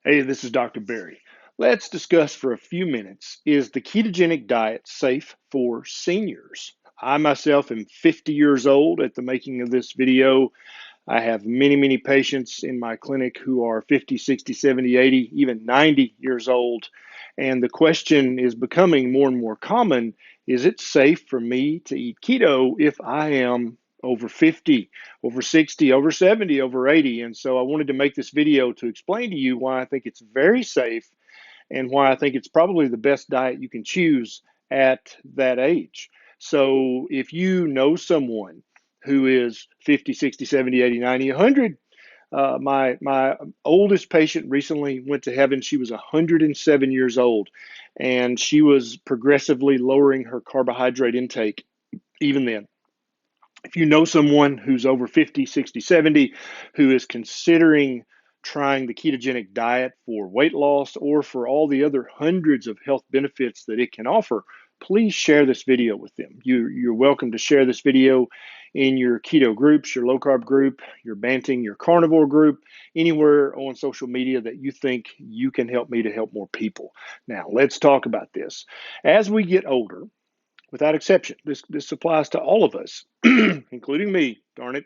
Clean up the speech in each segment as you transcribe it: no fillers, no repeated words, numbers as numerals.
Hey, this is Dr. Barry. Let's discuss for a few minutes, is the ketogenic diet safe for seniors? I myself am 50 years old at the making of this video. I have many patients in my clinic who are 50, 60, 70, 80, even 90 years old. And the question is becoming more and more common, is it safe for me to eat keto if I am over 50, over 60, over 70, over 80? And so I wanted to make this video to explain to you why I think it's very safe and why I think it's probably the best diet you can choose at that age. So if you know someone who is 50, 60, 70, 80, 90, 100, my oldest patient recently went to heaven. She was 107 years old, and she was progressively lowering her carbohydrate intake even then. If you know someone who's over 50, 60, 70, who is considering trying the ketogenic diet for weight loss or for all the other hundreds of health benefits that it can offer, please share this video with them. You're welcome to share this video in your keto groups, your low carb group, your banting, your carnivore group, anywhere on social media that you think you can help me to help more people. Now, let's talk about this. As we get older, without exception, this applies to all of us, including me, darn it.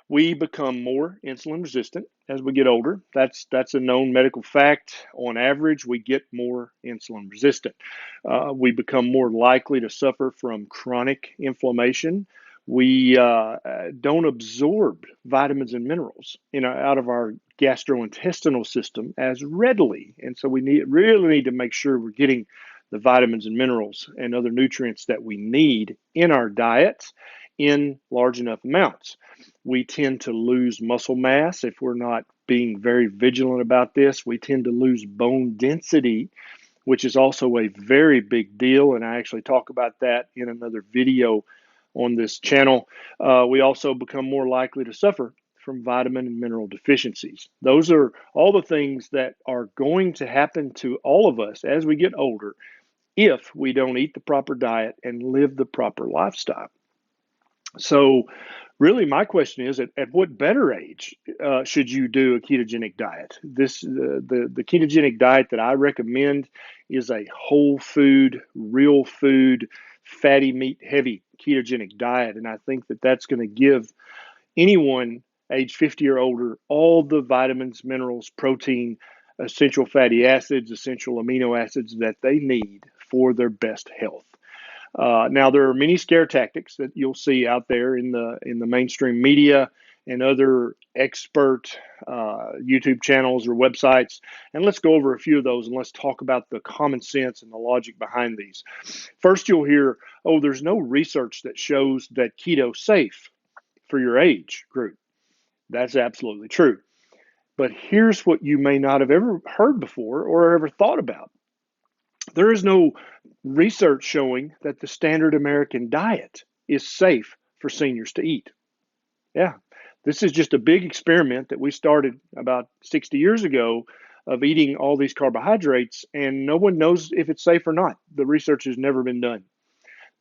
We become more insulin resistant as we get older. That's a known medical fact. On average, we get more insulin resistant. We become more likely to suffer from chronic inflammation. We don't absorb vitamins and minerals, out of our gastrointestinal system as readily, and so we really need to make sure we're getting the vitamins and minerals and other nutrients that we need in our diet in large enough amounts. We tend to lose muscle mass if we're not being very vigilant about this. We tend to lose bone density, which is also a very big deal. And I actually talk about that in another video on this channel. We also become more likely to suffer from vitamin and mineral deficiencies. Those are all the things that are going to happen to all of us as we get older if we don't eat the proper diet and live the proper lifestyle. So, really, my question is: at what better age should you do a ketogenic diet? The ketogenic diet that I recommend is a whole food, real food, fatty meat heavy ketogenic diet, and I think that that's going to give anyone age 50 or older all the vitamins, minerals, protein, essential fatty acids, essential amino acids that they need for their best health. Now, there are many scare tactics that you'll see out there in the mainstream media and other expert YouTube channels or websites. And let's go over a few of those and let's talk about the common sense and the logic behind these. First, you'll hear, oh, there's no research that shows that keto's safe for your age group. That's absolutely true. But here's what you may not have ever heard before or ever thought about. There is no research showing that the standard American diet is safe for seniors to eat. Yeah, this is just a big experiment that we started about 60 years ago of eating all these carbohydrates, and no one knows if it's safe or not. The research has never been done.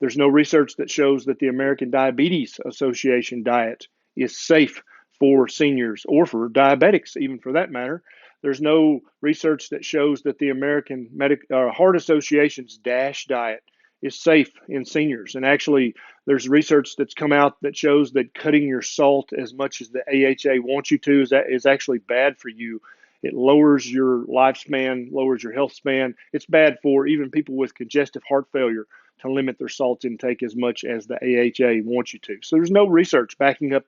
There's no research that shows that the American Diabetes Association diet is safe for seniors or for diabetics, even for that matter. There's no research that shows that the American Heart Association's DASH diet is safe in seniors. And actually, there's research that's come out that shows that cutting your salt as much as the AHA wants you to is actually bad for you. It lowers your lifespan, lowers your health span. It's bad for even people with congestive heart failure to limit their salt intake as much as the AHA wants you to. So there's no research backing up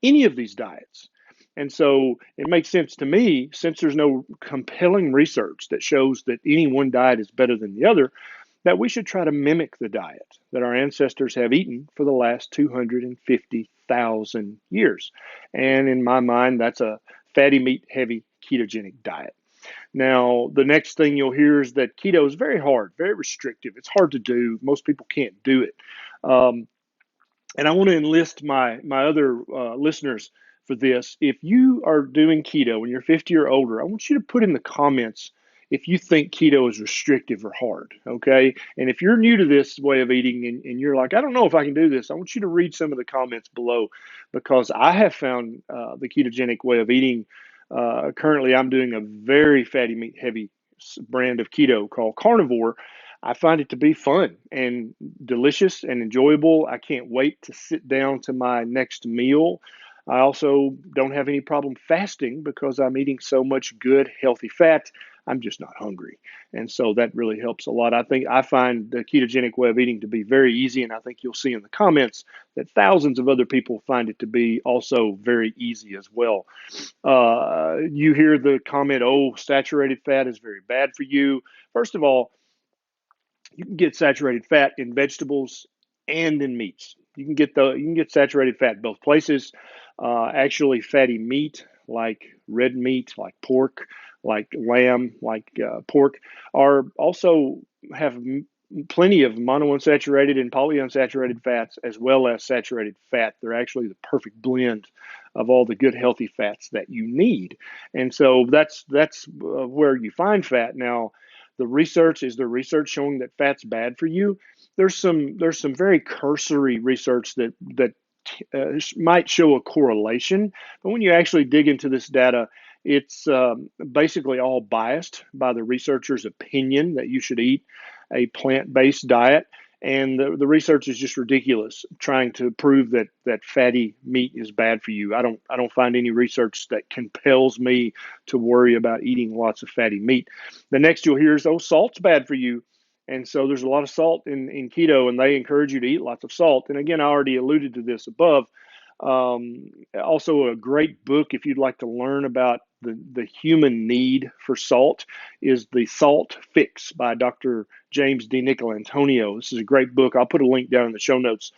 any of these diets. And so it makes sense to me, since there's no compelling research that shows that any one diet is better than the other, that we should try to mimic the diet that our ancestors have eaten for the last 250,000 years. And in my mind, that's a fatty meat heavy ketogenic diet. Now, the next thing you'll hear is that keto is very hard, very restrictive. It's hard to do. Most people can't do it. And I want to enlist my other listeners for this. If you are doing keto and you're 50 or older, I want you to put in the comments if you think keto is restrictive or hard, okay? And if you're new to this way of eating and you're like, I don't know if I can do this, I want you to read some of the comments below, because I have found the ketogenic way of eating Currently, I'm doing a very fatty meat heavy brand of keto called carnivore. I find it to be fun and delicious and enjoyable. I can't wait to sit down to my next meal. I also don't have any problem fasting because I'm eating so much good, healthy fat. I'm just not hungry. And so that really helps a lot. I find the ketogenic way of eating to be very easy. And I think you'll see in the comments that thousands of other people find it to be also very easy as well. You hear the comment, oh, saturated fat is very bad for you. First of all, you can get saturated fat in vegetables and in meats. You can get saturated fat both places. Actually, fatty meat like red meat, like pork, like lamb, like pork, are also have plenty of monounsaturated and polyunsaturated fats as well as saturated fat. They're actually the perfect blend of all the good healthy fats that you need, and so that's where you find fat now. The research is the research showing that fat's bad for you. There's some very cursory research that might show a correlation, but when you actually dig into this data, it's basically all biased by the researcher's opinion that you should eat a plant-based diet. And the research is just ridiculous, trying to prove that fatty meat is bad for you. I don't find any research that compels me to worry about eating lots of fatty meat. The next you'll hear is, oh, salt's bad for you. And so there's a lot of salt in keto, and they encourage you to eat lots of salt. And again, I already alluded to this above. Also, a great book if you'd like to learn about the human need for salt is The Salt Fix by Dr. James D. Nicolantonio. This is a great book. I'll put a link down in the show notes.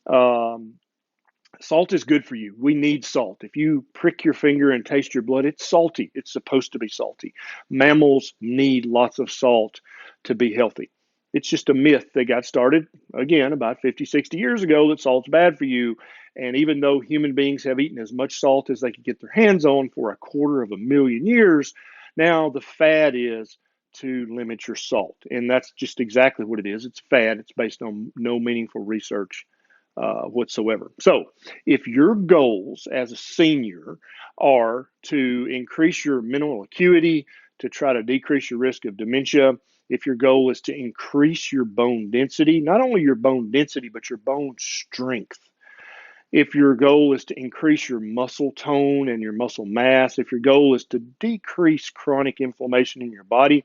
Salt is good for you. We need salt. If you prick your finger and taste your blood, it's salty. It's supposed to be salty. Mammals need lots of salt to be healthy. It's just a myth that got started, again, about 50, 60 years ago that salt's bad for you. And even though human beings have eaten as much salt as they could get their hands on for 250,000 years, now the fad is to limit your salt. And that's just exactly what it is. It's a fad. It's based on no meaningful research whatsoever. So, if your goals as a senior are to increase your mental acuity, to try to decrease your risk of dementia, if your goal is to increase your bone density, not only your bone density, but your bone strength, if your goal is to increase your muscle tone and your muscle mass, if your goal is to decrease chronic inflammation in your body,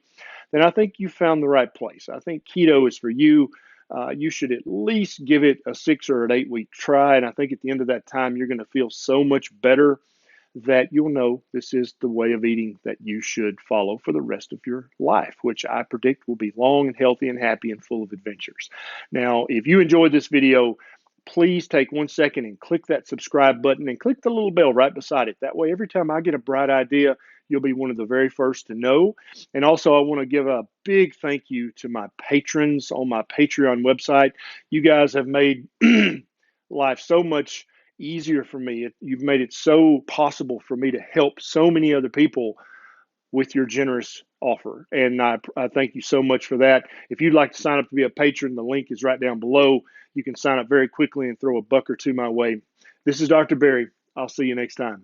then I think you found the right place. I think keto is for you. You should at least give it a 6 or an 8 week try. And I think at the end of that time, you're going to feel so much better that you'll know this is the way of eating that you should follow for the rest of your life, which I predict will be long and healthy and happy and full of adventures. Now, if you enjoyed this video, please take 1 second and click that subscribe button and click the little bell right beside it. That way, every time I get a bright idea, you'll be one of the very first to know. And also, I want to give a big thank you to my patrons on my Patreon website. You guys have made life so much easier for me. You've made it so possible for me to help so many other people with your generous offer. And I thank you so much for that. If you'd like to sign up to be a patron, the link is right down below. You can sign up very quickly and throw a buck or two my way. This is Dr. Berry. I'll see you next time.